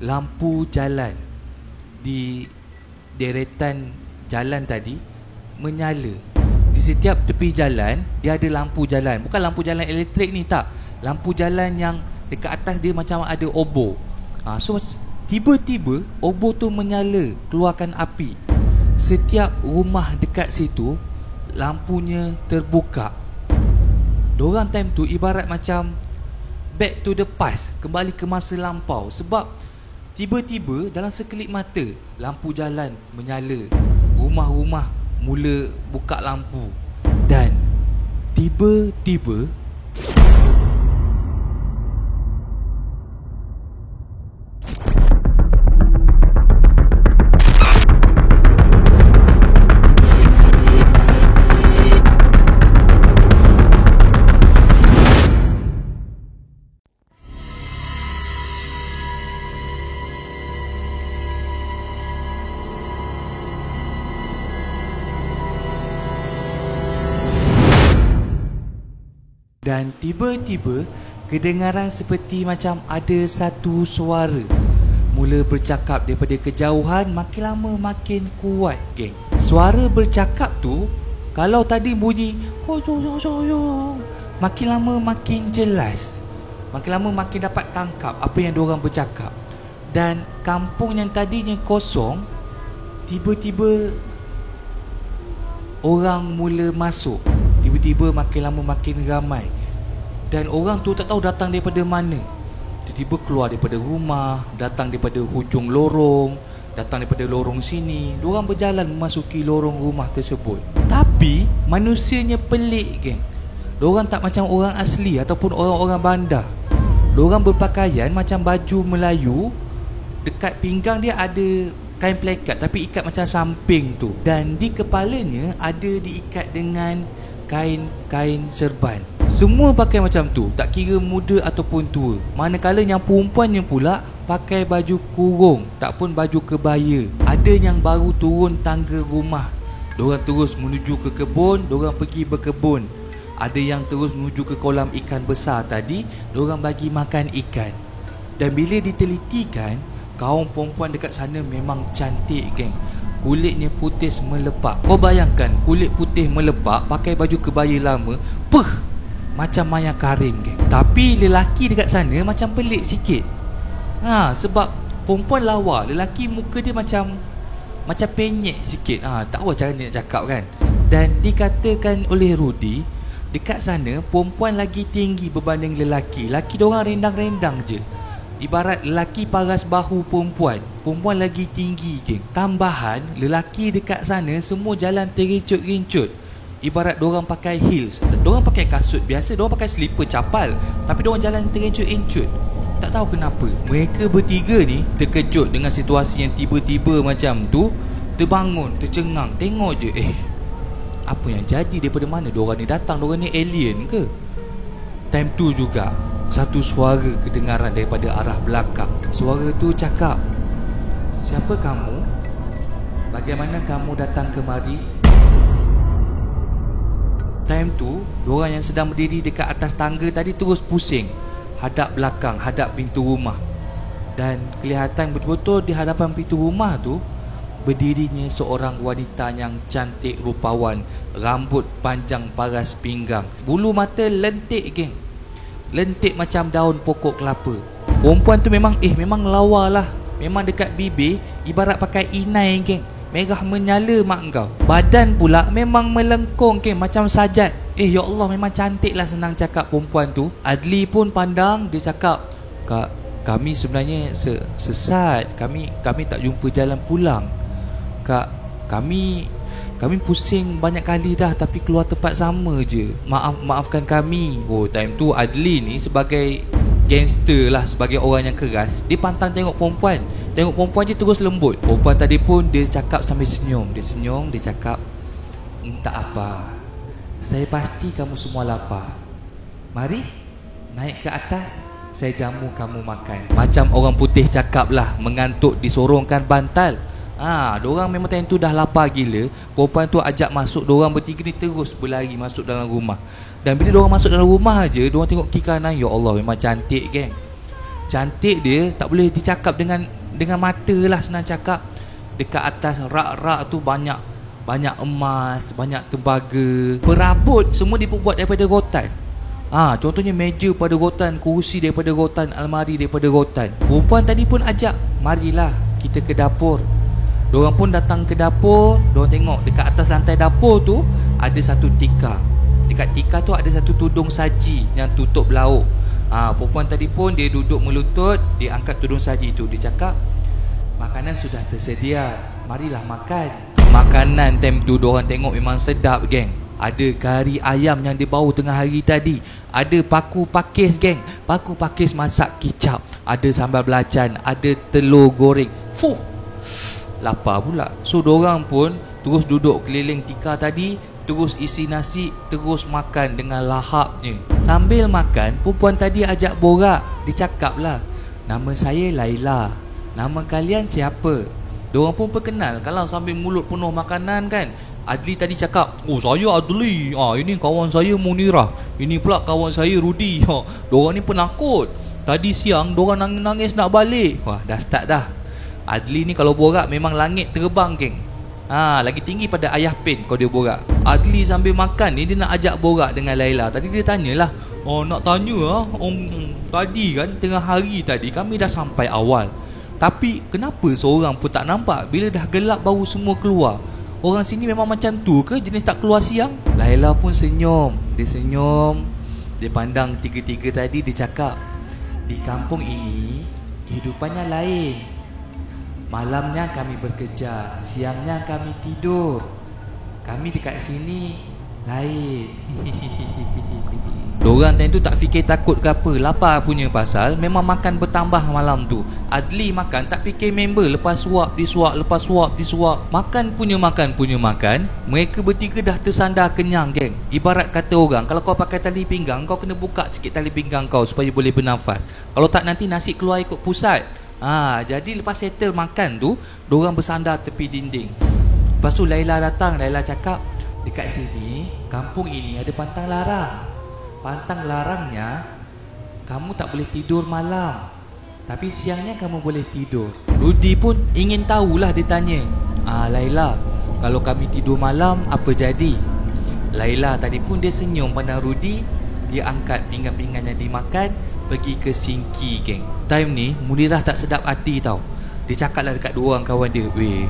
lampu jalan di deretan jalan tadi menyala. Di setiap tepi jalan dia ada lampu jalan. Bukan lampu jalan elektrik ni, tak. Lampu jalan yang dekat atas dia macam ada obor. So tiba-tiba obor tu menyala, keluarkan api. Setiap rumah dekat situ lampunya terbuka. Diorang time tu ibarat macam back to the past, kembali ke masa lampau. Sebab tiba-tiba dalam sekelip mata lampu jalan menyala, rumah-rumah mula buka lampu. Dan tiba-tiba kedengaran seperti macam ada satu suara mula bercakap daripada kejauhan, makin lama makin kuat, geng. Suara bercakap tu kalau tadi bunyi makin lama makin jelas, makin lama makin dapat tangkap apa yang diorang bercakap. Dan kampung yang tadinya kosong, tiba-tiba orang mula masuk. Tiba-tiba makin lama makin ramai. Dan orang tu tak tahu datang daripada mana. Tiba-tiba keluar daripada rumah, datang daripada hujung lorong, datang daripada lorong sini. Diorang berjalan memasuki lorong rumah tersebut. Tapi manusianya pelik, geng. Diorang tak macam orang asli ataupun orang-orang bandar. Diorang berpakaian macam baju Melayu. Dekat pinggang dia ada kain plekat, tapi ikat macam samping tu. Dan di kepalanya ada diikat dengan kain serban. Semua pakai macam tu, tak kira muda ataupun tua. Manakala yang perempuannya pula pakai baju kurung, tak pun baju kebaya. Ada yang baru turun tangga rumah, diorang terus menuju ke kebun, diorang pergi berkebun. Ada yang terus menuju ke kolam ikan besar tadi, diorang bagi makan ikan. Dan bila ditelitikan, kaum perempuan dekat sana memang cantik, geng. Kulitnya putih melepak. Kau bayangkan kulit putih melepak, pakai baju kebaya lama, macam Maya Karim, geng. Tapi lelaki dekat sana macam pelik sikit. Sebab perempuan lawa, lelaki muka dia macam penyek sikit. Tak tahu cara dia nak cakap, kan. Dan dikatakan oleh Rudy, dekat sana perempuan lagi tinggi berbanding lelaki. Lelaki diorang rendang-rendang je. Ibarat lelaki paras bahu perempuan lagi tinggi, geng. Tambahan, lelaki dekat sana semua jalan terincut-rincut. Ibarat diorang pakai heels. Diorang pakai kasut biasa, diorang pakai slipper capal, tapi diorang jalan terincut-rincut. Tak tahu kenapa mereka bertiga ni terkejut dengan situasi yang tiba-tiba macam tu. Terbangun, tercengang, tengok je, apa yang jadi, daripada mana diorang ni datang? Diorang ni alien ke? Time tu juga satu suara kedengaran daripada arah belakang. Suara tu cakap, "Siapa kamu? Bagaimana kamu datang kemari?" Time tu, diorang yang sedang berdiri dekat atas tangga tadi terus pusing, hadap belakang, hadap pintu rumah. Dan kelihatan betul-betul di hadapan pintu rumah tu berdirinya seorang wanita yang cantik rupawan, rambut panjang paras pinggang, bulu mata lentik, geng. Lentik macam daun pokok kelapa. Perempuan tu memang lawa lah. Memang dekat bibir ibarat pakai inai, geng. Merah menyala mak kau. Badan pula memang melengkung, geng, macam sajat. Ya Allah, memang cantik lah, senang cakap perempuan tu. Adli pun pandang, dia cakap, "Kak, kami sebenarnya sesat. Kami tak jumpa jalan pulang. Kak, kami pusing banyak kali dah, tapi keluar tempat sama je. Maafkan kami." Time tu Adli ni sebagai gangster lah, sebagai orang yang keras, dia pantang tengok perempuan. Tengok perempuan je terus lembut. Perempuan tadi pun dia cakap sambil senyum. Dia cakap, "Tak apa, saya pasti kamu semua lapar. Mari naik ke atas, saya jamu kamu makan." Macam orang putih cakap lah, mengantuk disorongkan bantal. Diorang memang time tu dah lapar gila. Perempuan tu ajak masuk, diorang bertiga ni terus berlari masuk dalam rumah. Dan bila diorang masuk dalam rumah aja, diorang tengok kiri kanan, ya Allah, memang cantik, geng. Cantik dia tak boleh dicakap dengan mata lah, senang cakap. Dekat atas rak-rak tu banyak emas, banyak tembaga. Perabot semua dibuat daripada rotan. Contohnya meja pada rotan, kursi daripada rotan, almari daripada rotan. Perempuan tadi pun ajak, marilah kita ke dapur. Diorang pun datang ke dapur. Diorang tengok dekat atas lantai dapur tu ada satu tikar. Dekat tikar tu ada satu tudung saji yang tutup lauk. Perempuan tadi pun dia duduk melutut, dia angkat tudung saji itu. Dia cakap, makanan sudah tersedia, marilah makan. Makanan time tu diorang tengok memang sedap, geng. Ada kari ayam yang dibau tengah hari tadi. Ada paku pakis, geng. Paku pakis masak kicap. Ada sambal belacan. Ada telur goreng. Fuh, lapar pula. So diorang pun terus duduk keliling tikar tadi, terus isi nasi, terus makan dengan lahapnya. Sambil makan, perempuan tadi ajak borak. Dia cakap lah, nama saya Laila, nama kalian siapa? Diorang pun perkenal. Kalau sambil mulut penuh makanan kan. Adli tadi cakap, oh saya Adli, ini kawan saya Munirah, ini pula kawan saya Rudi. Diorang ni penakut. Tadi siang diorang nangis nak balik. Wah, dah start dah. Adli ni kalau borak memang langit terbang, geng. Lagi tinggi pada ayah Pin kalau dia borak. Adli sambil makan ni dia nak ajak borak dengan Laila. Tadi dia tanyalah, nak tanya tadi kan tengah hari tadi kami dah sampai awal, tapi kenapa seorang pun tak nampak? Bila dah gelap baru semua keluar. Orang sini memang macam tu ke, jenis tak keluar siang? Laila pun senyum. Dia senyum, dia pandang tiga-tiga tadi. Dia cakap, di kampung ini kehidupannya lain. Malamnya kami bekerja, siangnya kami tidur. Kami dekat sini lain. Diorang time tu tak fikir takut ke apa, lapar punya pasal memang makan bertambah malam tu. Adli makan tak fikir member, lepas suap disuap, lepas suap disuap. Makan punya makan. Mereka bertiga dah tersandar kenyang, geng. Ibarat kata orang, kalau kau pakai tali pinggang, kau kena buka sikit tali pinggang kau supaya boleh bernafas. Kalau tak nanti nasi keluar ikut pusat. Jadi lepas settle makan tu, diorang bersandar tepi dinding. Lepas tu Laila datang. Laila cakap, dekat sini, kampung ini ada pantang larang. Pantang larangnya, kamu tak boleh tidur malam, tapi siangnya kamu boleh tidur. Rudi pun ingin tahulah, dia tanya, Laila, kalau kami tidur malam, apa jadi? Laila tadi pun dia senyum pandang Rudi. Dia angkat pinggan-pinggan yang dimakan, pergi ke sinki, geng. Time ni Munirah tak sedap hati tau. Dia cakap lah dekat dua orang kawan dia, weh,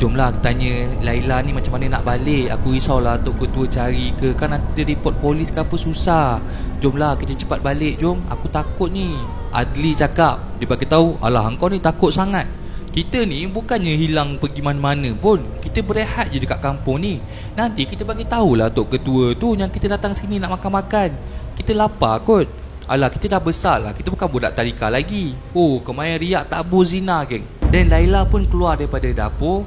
jomlah tanya Laila ni macam mana nak balik. Aku risaulah Tok Ketua cari ke, kan nanti dia report polis ke apa, susah. Jomlah kita cepat balik, jom. Aku takut ni. Adli cakap, dia bagi tahu, alah engkau ni takut sangat. Kita ni bukannya hilang pergi mana-mana pun. Kita berehat je dekat kampung ni. Nanti kita bagi tahulah Tok Ketua tu yang kita datang sini nak makan-makan. Kita lapar kot. Alah, kita dah besar lah, kita bukan budak tadika lagi. Kemarin riak tak berzina, geng. Dan Laila pun keluar daripada dapur.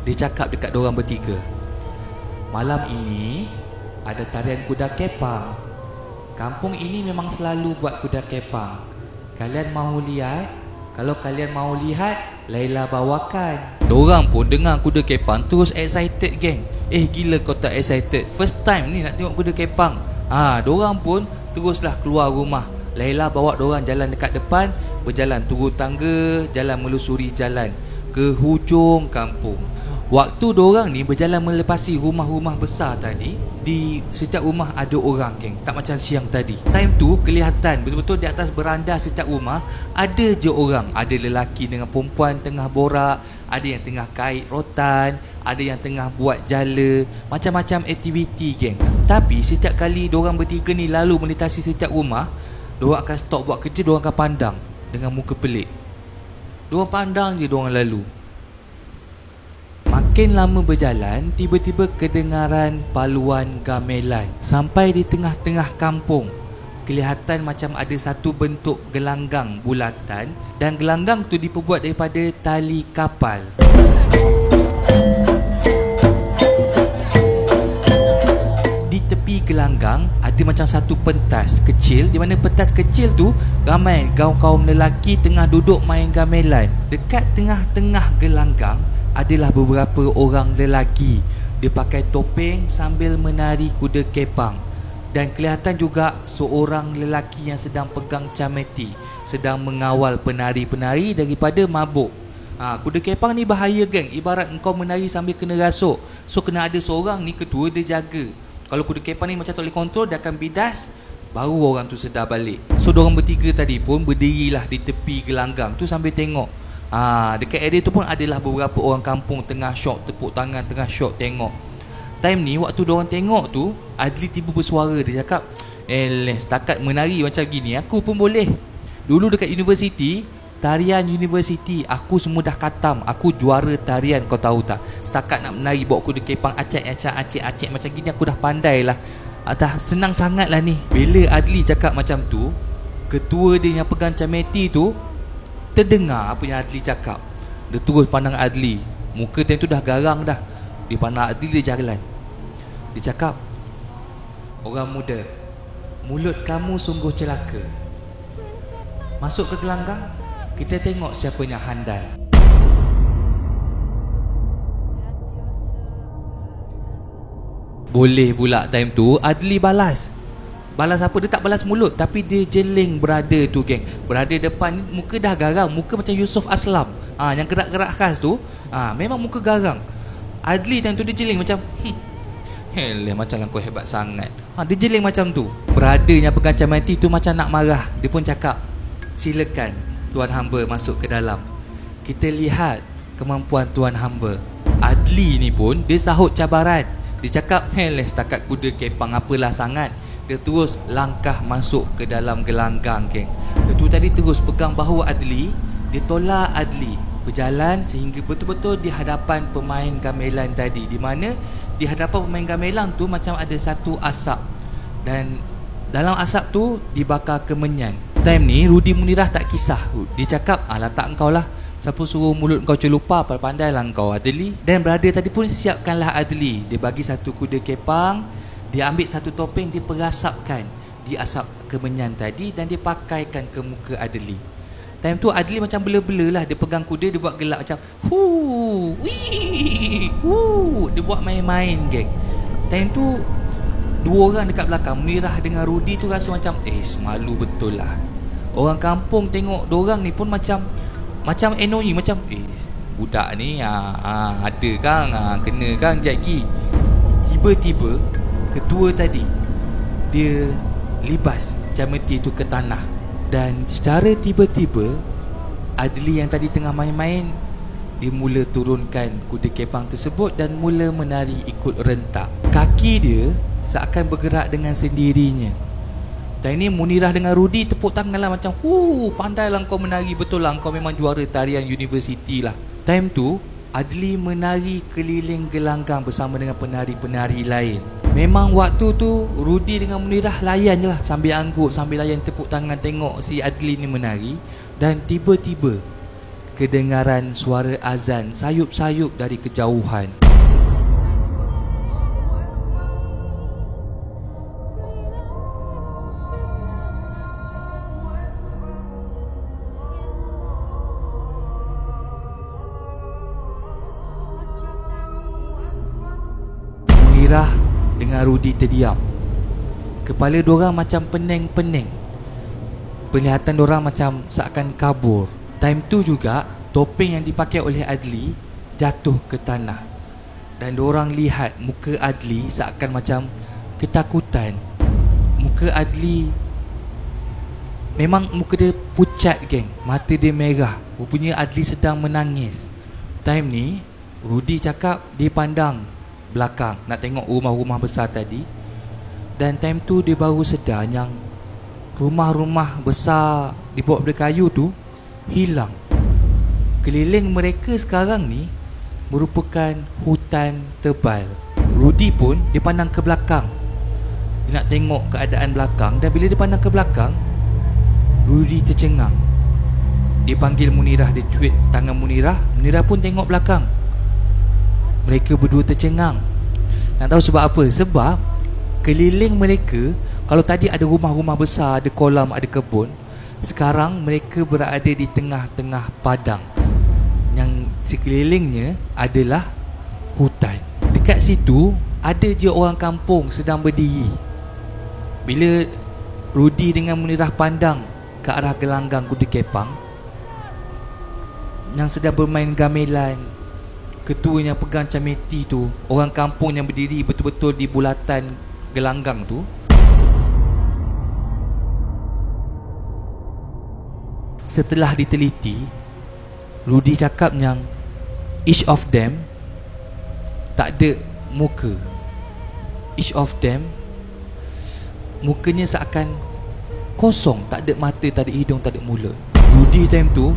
Dia cakap dekat diorang bertiga, malam ini ada tarian kuda kepang. Kampung ini memang selalu buat kuda kepang. Kalian mahu lihat? Kalau kalian mahu lihat, Laila bawakan. Diorang pun dengar kuda kepang terus excited, geng. Gila kau tak excited? First time ni nak tengok kuda kepang. Diorang pun teruslah keluar rumah. Laila bawa diorang jalan dekat depan, berjalan turun tangga, jalan melusuri jalan ke hujung kampung. Waktu diorang ni berjalan melepasi rumah-rumah besar tadi, di setiap rumah ada orang, geng. Tak macam siang tadi. Time tu kelihatan betul-betul di atas beranda setiap rumah ada je orang. Ada lelaki dengan perempuan tengah borak, ada yang tengah kait rotan, ada yang tengah buat jala, macam-macam aktiviti, geng. Tapi setiap kali diorang bertiga ni lalu melintasi setiap rumah, diorang akan stop buat kerja, diorang akan pandang dengan muka pelik. Diorang pandang je, diorang lalu. Makin lama berjalan, tiba-tiba kedengaran paluan gamelan. Sampai di tengah-tengah kampung, kelihatan macam ada satu bentuk gelanggang bulatan, dan gelanggang tu diperbuat daripada tali kapal. Di tepi gelanggang ada macam satu pentas kecil, di mana pentas kecil tu ramai kaum-kaum lelaki tengah duduk main gamelan. Dekat tengah-tengah gelanggang adalah beberapa orang lelaki. Dia pakai topeng sambil menari kuda kepang. Dan kelihatan juga seorang lelaki yang sedang pegang cameti, sedang mengawal penari-penari daripada mabuk. Kuda kepang ni bahaya geng. Ibarat engkau menari sambil kena rasuk. So kena ada seorang ni, ketua dia jaga. Kalau kuda kepang ni macam tak boleh kontrol, dia akan bidas, baru orang tu sedar balik. So diorang bertiga tadi pun berdirilah di tepi gelanggang tu sambil tengok. Dekat area tu pun adalah beberapa orang kampung tengah syok, tepuk tangan, tengah syok tengok. Time ni waktu diorang tengok tu, Adli tiba bersuara. Dia cakap, setakat menari macam gini aku pun boleh. Dulu dekat universiti, tarian universiti aku semua dah katam. Aku juara tarian, kau tahu tak. Setakat nak menari bawa kuda kepang acik macam gini, aku dah pandai lah. Dah senang sangat lah ni. Bila Adli cakap macam tu, ketua dia yang pegang cameti tu terdengar apa yang Adli cakap. Dia terus pandang Adli. Muka time tu dah garang dah. Dia pandang Adli, dia jalan. Dia cakap, orang muda, mulut kamu sungguh celaka. Masuk ke gelanggang, kita tengok siapa yang handal. Boleh pula time tu Adli balas. Balas apa? Dia tak balas mulut, tapi dia jeling brother tu geng. Brother depan muka dah garang. Muka macam Yusof Aslam, yang gerak-gerak khas tu. Memang muka garang. Adli time tu dia jeling macam macam lah kau hebat sangat. Dia jeling macam tu. Brother yang pegang cameti tu macam nak marah. Dia pun cakap, silakan tuan hamba masuk ke dalam. Kita lihat kemampuan tuan hamba. Adli ni pun dia sahut cabaran. Dia cakap, setakat kuda kepang apalah sangat. Dia terus langkah masuk ke dalam gelanggang geng. Ketua tadi terus pegang bahu Adli. Dia tolak Adli berjalan sehingga betul-betul di hadapan pemain gamelan tadi. Di mana di hadapan pemain gamelan tu macam ada satu asap, dan dalam asap tu dibakar kemenyan. Time ni Rudi Munirah tak kisah. Dia cakap, tak engkau lah, siapa suruh mulut kau celupa, pandai lah engkau Adli. Dan brother tadi pun siapkanlah Adli. Dia bagi satu kuda kepang, dia ambil satu topeng, dia perasapkan di asap kemenyan tadi, dan dia pakaikan ke muka Adli. Time tu Adli macam bela-bela lah. Dia pegang kuda, dia buat gelak macam dia buat main-main geng. Time tu dua orang dekat belakang, Munirah dengan Rudi tu rasa macam malu betul lah. Orang kampung tengok diorang ni pun macam annoying, macam budak ni ada kang, kena kang jagi. Tiba-tiba ketua tadi dia libas cameti tu ke tanah. Dan secara tiba-tiba Adli yang tadi tengah main-main, dia mula turunkan kuda kepang tersebut dan mula menari ikut rentak. Kaki dia seakan bergerak dengan sendirinya. Dan ini Munirah dengan Rudi tepuk tangan lah macam pandai lah kau menari, betul lah kau memang juara tarian universiti lah. Time tu Adli menari keliling gelanggang bersama dengan penari-penari lain. Memang waktu tu Rudi dengan Munirah layan je lah, sambil angguk, sambil layan tepuk tangan tengok si Adli ni menari. Dan tiba-tiba kedengaran suara azan sayup-sayup dari kejauhan. Munirah dengan Rudi terdiam. Kepala diorang macam pening-pening. Penglihatan diorang macam seakan kabur. Time tu juga topeng yang dipakai oleh Adli jatuh ke tanah. Dan diorang lihat muka Adli seakan macam ketakutan. Muka Adli memang muka dia pucat geng. Mata dia merah. Rupanya Adli sedang menangis. Time ni Rudi cakap dia pandang belakang nak tengok rumah-rumah besar tadi. Dan time tu dia baru sedar yang rumah-rumah besar dibuat dari kayu tu hilang. Keliling mereka sekarang ni merupakan hutan tebal. Rudi pun dia pandang ke belakang. Dia nak tengok keadaan belakang. Dan bila dia pandang ke belakang, Rudi tercengang. Dia panggil Munirah. Dia cuit tangan Munirah. Munirah pun tengok belakang. Mereka berdua tercengang. Nak tahu sebab apa? Sebab keliling mereka, kalau tadi ada rumah-rumah besar, ada kolam, ada kebun, sekarang mereka berada di tengah-tengah padang. Yang sekelilingnya adalah hutan. Dekat situ ada je orang kampung sedang berdiri. Bila Rudy dengan Munirah pandang ke arah gelanggang kuda kepang yang sedang bermain gamelan, ketua yang pegang cameti tu, orang kampung yang berdiri betul-betul di bulatan gelanggang tu, setelah diteliti, Rudy cakap yang each of them tak ada muka. Each of them mukanya seakan kosong, tak ada mata, tak ada hidung, tak ada mulut. Rudy time tu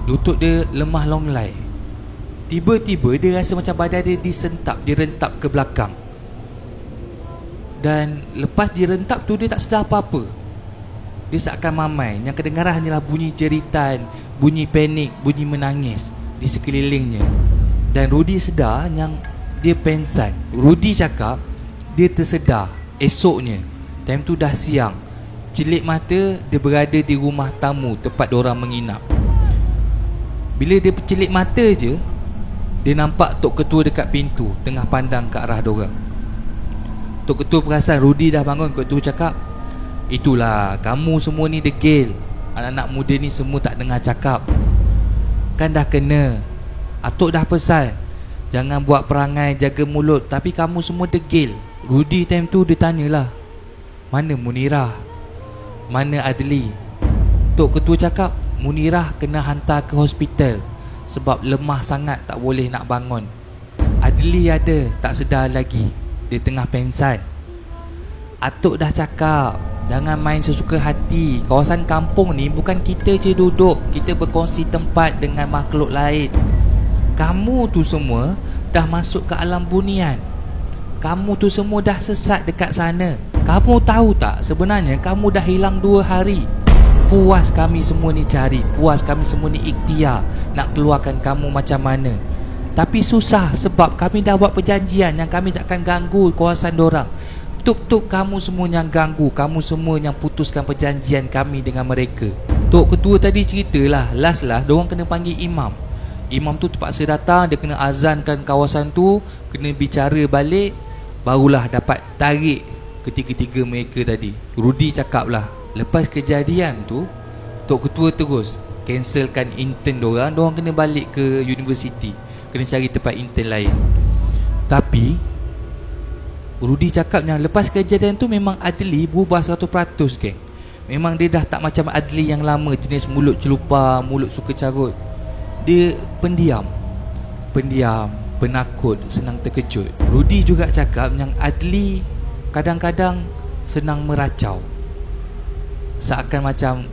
lutut dia lemah longlai. Tiba-tiba dia rasa macam badan dia direntap ke belakang. Dan lepas direntap tu dia tak sedar apa-apa. Dia seakan mamai. Yang kedengaran hanyalah bunyi jeritan, bunyi panik, bunyi menangis di sekelilingnya. Dan Rudy sedar yang dia pengsan. Rudy cakap dia tersedar esoknya. Time tu dah siang. Celik mata, dia berada di rumah tamu tempat diorang menginap. Bila dia celik mata je, dia nampak Tok Ketua dekat pintu, tengah pandang ke arah diorang. Tok Ketua perasan Rudy dah bangun. Tok Ketua cakap, itulah, kamu semua ni degil. Anak-anak muda ni semua tak dengar cakap. Kan dah kena. Atuk dah pesan, jangan buat perangai, jaga mulut. Tapi kamu semua degil. Rudy time tu dia tanyalah, mana Munirah? Mana Adli? Tok Ketua cakap, Munirah kena hantar ke hospital sebab lemah sangat, tak boleh nak bangun. Adli ada, tak sedar lagi, dia tengah pengsan. Atuk dah cakap, jangan main sesuka hati. Kawasan kampung ni bukan kita je duduk, kita berkongsi tempat dengan makhluk lain. Kamu tu semua dah masuk ke alam bunian. Kamu tu semua dah sesat dekat sana. Kamu tahu tak, sebenarnya kamu dah hilang 2 hari. Puas kami semua ni cari, puas kami semua ni ikhtiar nak keluarkan kamu macam mana. Tapi susah sebab kami dah buat perjanjian yang kami takkan ganggu kawasan dorang. Tuk-tuk kamu semua yang ganggu, kamu semua yang putuskan perjanjian kami dengan mereka. Tok Ketua tadi ceritalah, last dorang kena panggil imam. Imam tu terpaksa datang, dia kena azankan kawasan tu, kena bicara balik, barulah dapat tarik ketiga-tiga mereka tadi. Rudy cakap lah, lepas kejadian tu Tok Ketua terus cancelkan intern dorang kena balik ke universiti, kena cari tempat intern lain. Tapi Rudy cakap yang lepas kejadian tu memang Adli berubah 100%, geng. Memang dia dah tak macam Adli yang lama, jenis mulut celupar, mulut suka carut. Dia pendiam, penakut, senang terkejut. Rudy juga cakap yang Adli kadang-kadang senang meracau, seakan macam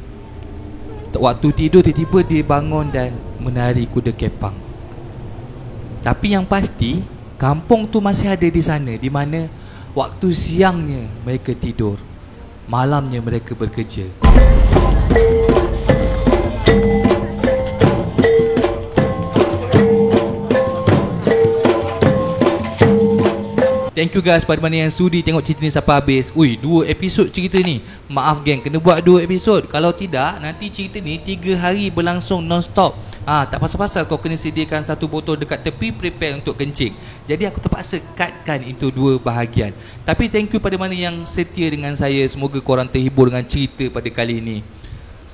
waktu tidur tiba-tiba dia bangun dan menari kuda kepang. Tapi yang pasti kampung tu masih ada di sana, di mana waktu siangnya mereka tidur, malamnya mereka bekerja. Thank you guys pada mana yang sudi tengok cerita ni sampai habis. Ui, 2 episod cerita ni. Maaf geng, kena buat 2 episod. Kalau tidak, nanti cerita ni 3 hari berlangsung non-stop. Tak pasal-pasal kau kena sediakan 1 botol dekat tepi, prepare untuk kencing. Jadi aku terpaksa cutkan into 2 bahagian. Tapi thank you pada mana yang setia dengan saya. Semoga korang terhibur dengan cerita pada kali ini.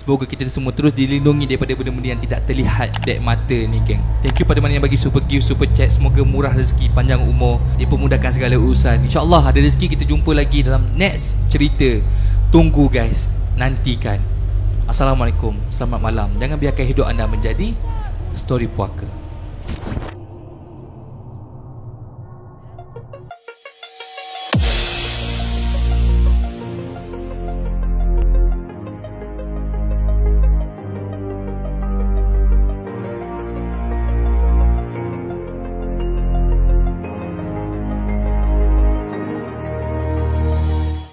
Semoga kita semua terus dilindungi daripada benda-benda yang tidak terlihat dek mata ni, geng. Thank you pada mana yang bagi super gift, super chat. Semoga murah rezeki, panjang umur, dipermudahkan segala urusan. InsyaAllah ada rezeki, kita jumpa lagi dalam next cerita. Tunggu guys, nantikan. Assalamualaikum, selamat malam. Jangan biarkan hidup anda menjadi story puaka.